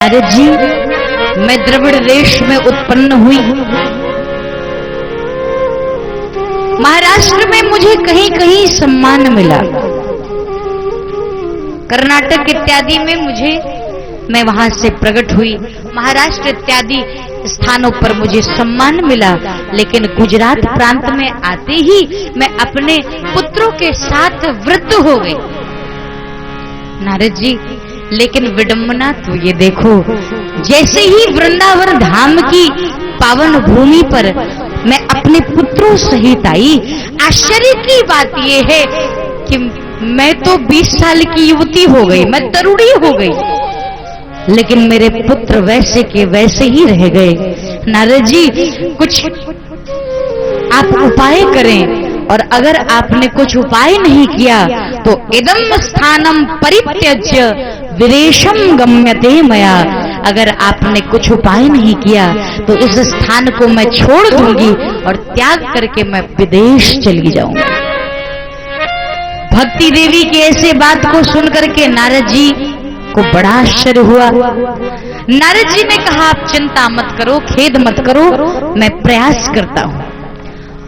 नारद जी, मैं द्रविड़ देश में उत्पन्न हुई। महाराष्ट्र में मुझे कहीं कहीं सम्मान मिला, कर्नाटक इत्यादि में मैं वहां से प्रकट हुई। महाराष्ट्र इत्यादि स्थानों पर मुझे सम्मान मिला, लेकिन गुजरात प्रांत में आते ही मैं अपने पुत्रों के साथ वृद्ध हो गई। नारद जी, लेकिन विडंबना तो ये देखो, जैसे ही वृंदावन धाम की पावन भूमि पर मैं अपने पुत्रों सहित आई, आश्चर्य की बात ये है कि मैं तो 20 साल की युवती हो गई, मैं तरुणी हो गई, लेकिन मेरे पुत्र वैसे के वैसे ही रह गए। नारद जी, कुछ आप उपाय करें, और अगर आपने कुछ उपाय नहीं किया तो इदम स्थानम परित्यज्य विदेशम गम्यते मया। अगर आपने कुछ उपाय नहीं किया तो इस स्थान को मैं छोड़ दूंगी और त्याग करके मैं विदेश चली जाऊंगी। भक्ति देवी की ऐसे बात को सुनकर के नारद जी को बड़ा आश्चर्य हुआ। नारद जी ने कहा, आप चिंता मत करो, खेद मत करो, मैं प्रयास करता हूं।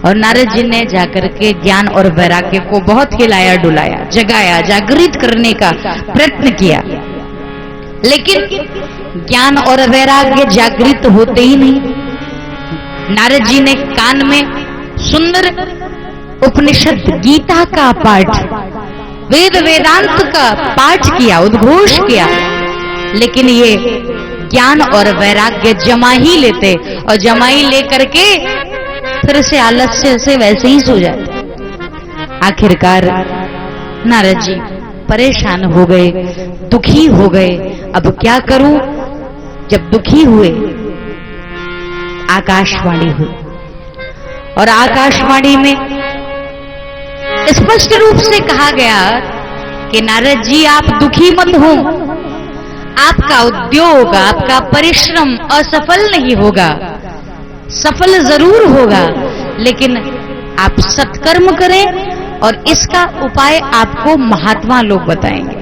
और नारद जी ने जाकर के ज्ञान और वैराग्य को बहुत हिलाया डुलाया, जगाया, जागृत करने का प्रयत्न किया, लेकिन ज्ञान और वैराग्य जागृत होते ही नहीं। नारद जी ने कान में सुंदर उपनिषद गीता का पाठ, वेद वेदांत का पाठ किया, उद्घोष किया, लेकिन ये ज्ञान और वैराग्य जमा ही लेते, और जमा ही लेकर के फिर से आलस्य से वैसे ही सो जाते। आखिरकार नारद जी परेशान हो गए, दुखी हो गए। अब क्या करूं? जब दुखी हुए, आकाशवाणी हुई, और आकाशवाणी में स्पष्ट रूप से कहा गया कि नारद जी, आप दुखी मत हो, आपका उद्योग, आपका परिश्रम असफल नहीं होगा, सफल जरूर होगा, लेकिन आप सत्कर्म करें और इसका उपाय आपको महात्मा लोग बताएंगे।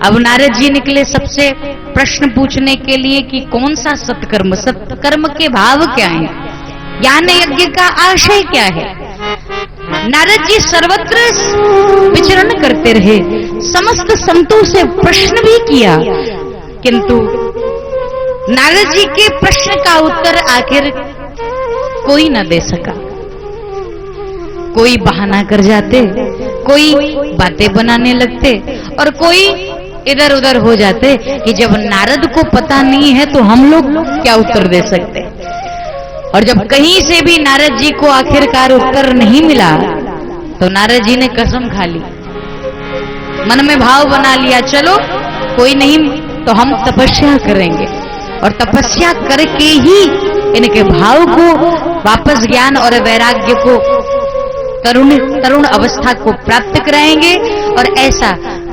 अब नारद जी निकले सबसे प्रश्न पूछने के लिए कि कौन सा सत्कर्म, सत्कर्म के भाव क्या हैं, ज्ञान यज्ञ का आशय क्या है। नारद जी सर्वत्र विचरण करते रहे, समस्त संतों से प्रश्न भी किया, किंतु नारद जी के प्रश्न का उत्तर आखिर कोई न दे सका। कोई बहाना कर जाते, कोई बातें बनाने लगते, और कोई इधर उधर हो जाते कि जब नारद को पता नहीं है तो हम लोग क्या उत्तर दे सकते। और जब कहीं से भी नारद जी को आखिरकार उत्तर नहीं मिला तो नारद जी ने कसम खा ली, मन में भाव बना लिया, चलो कोई नहीं तो हम तपस्या करेंगे, और तपस्या करके ही इनके भाव को वापस, ज्ञान और वैराग्य को, तरुण अवस्था को प्राप्त कराएंगे। और ऐसा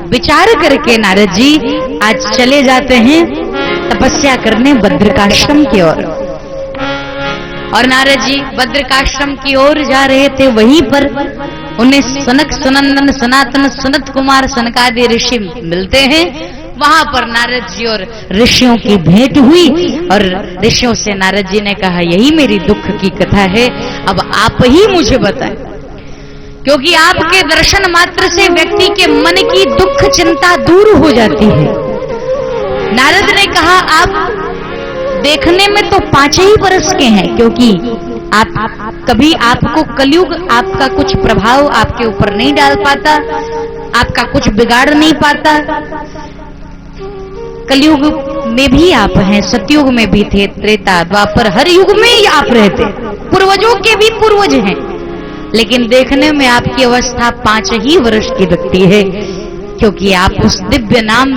विचार करके नारद जी आज चले जाते हैं तपस्या करने बद्रिकाश्रम की ओर। और नारद जी बद्रिकाश्रम की ओर जा रहे थे, वहीं पर उन्हें सनक सनंदन सनातन सनत कुमार सनकादि ऋषि मिलते हैं। वहां पर नारद जी और ऋषियों की भेंट हुई, और ऋषियों से नारद जी ने कहा, यही मेरी दुख की कथा है, अब आप ही मुझे बताएं, क्योंकि आपके दर्शन मात्र से व्यक्ति के मन की दुख चिंता दूर हो जाती है। नारद ने कहा, आप देखने में तो 5 ही बरस के हैं, क्योंकि आप कभी, आपको कलयुग आपका कुछ प्रभाव आपके ऊपर नहीं डाल पाता, आपका कुछ बिगाड़ नहीं पाता। कलयुग में भी आप हैं, सतयुग में भी थे, त्रेता द्वापर हर युग में ही आप रहते, पूर्वजों के भी पूर्वज हैं, लेकिन देखने में आपकी अवस्था 5 ही वर्ष की लगती है, क्योंकि आप उस दिव्य नाम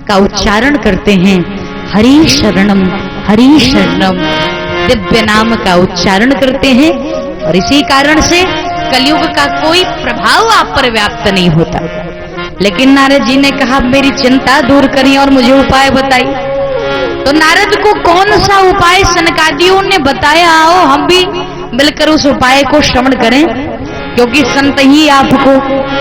का उच्चारण करते हैं, हरि शरणम हरि शरणम, दिव्य नाम का उच्चारण करते हैं, और इसी कारण से कलयुग का कोई प्रभाव आप पर व्याप्त नहीं होता। लेकिन नारद जी ने कहा, मेरी चिंता दूर करिए और मुझे उपाय बताइए। तो नारद को कौन सा उपाय सनकादियों ने बताया, आओ हम भी मिलकर उस उपाय को श्रवण करें, क्योंकि संत ही आपको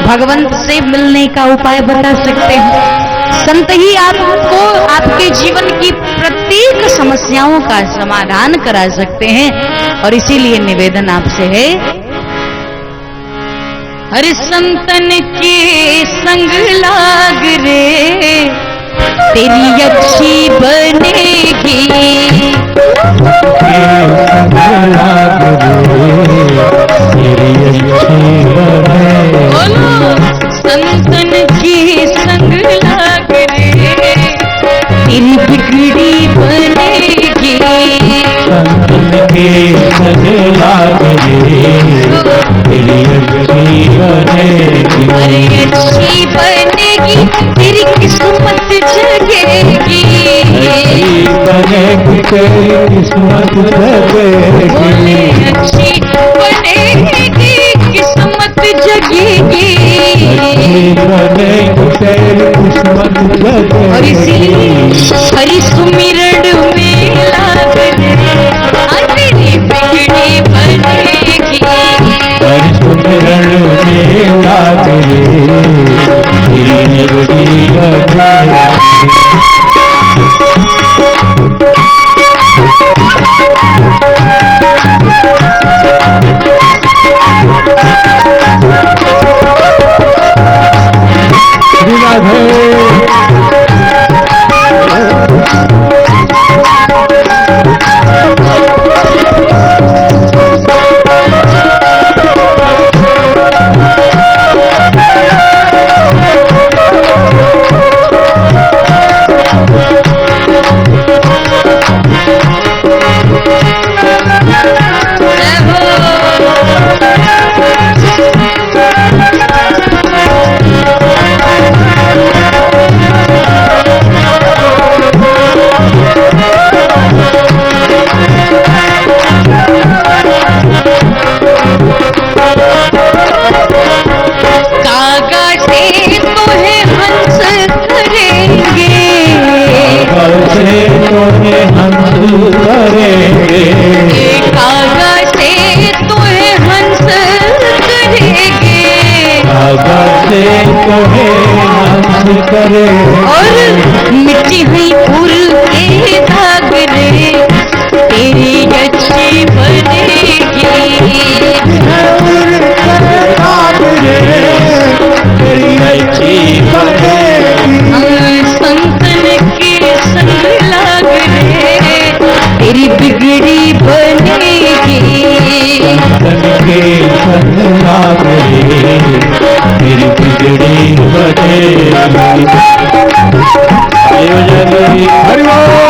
भगवंत से मिलने का उपाय बता सकते हैं। संत ही आपको आपके जीवन की प्रत्येक समस्याओं का समाधान करा सकते हैं। और इसीलिए निवेदन आपसे है, हर संतन के संग लाग रे, तेरी अच्छी बनेगी। बोलो, संतन के संग लाग रे, तेरी बिगड़ी बनेगी। संतन के संग लाग रे, तेरी अच्छी बनेगी। अरे अच्छी बनेगी, तेरी किस्मत जगेगी। अच्छी बनेगी, तेरी किस्मत जगेगी। बोले अच्छी बनेगी, किस्मत जगेगी। अच्छी बनेगी, तेरी किस्मत जगेगी। और इसीलिए हरि सुमिरन में लाग रे, तेरी बिगड़ी बनेगी। हरि सुमिरन में लाग रे, तेरी बिगड़ी बनेगी। करे और मिट्टी हुई फूल के दाग रे, तेरी अच्छी बनेगी। तेरी अच्छी बनेगी। संतन के संग लाग रे, तेरी बिगड़ी बनेगी। संतन के संग लाग रे, तेरी बिगड़ी बनेगी। हरि बोल।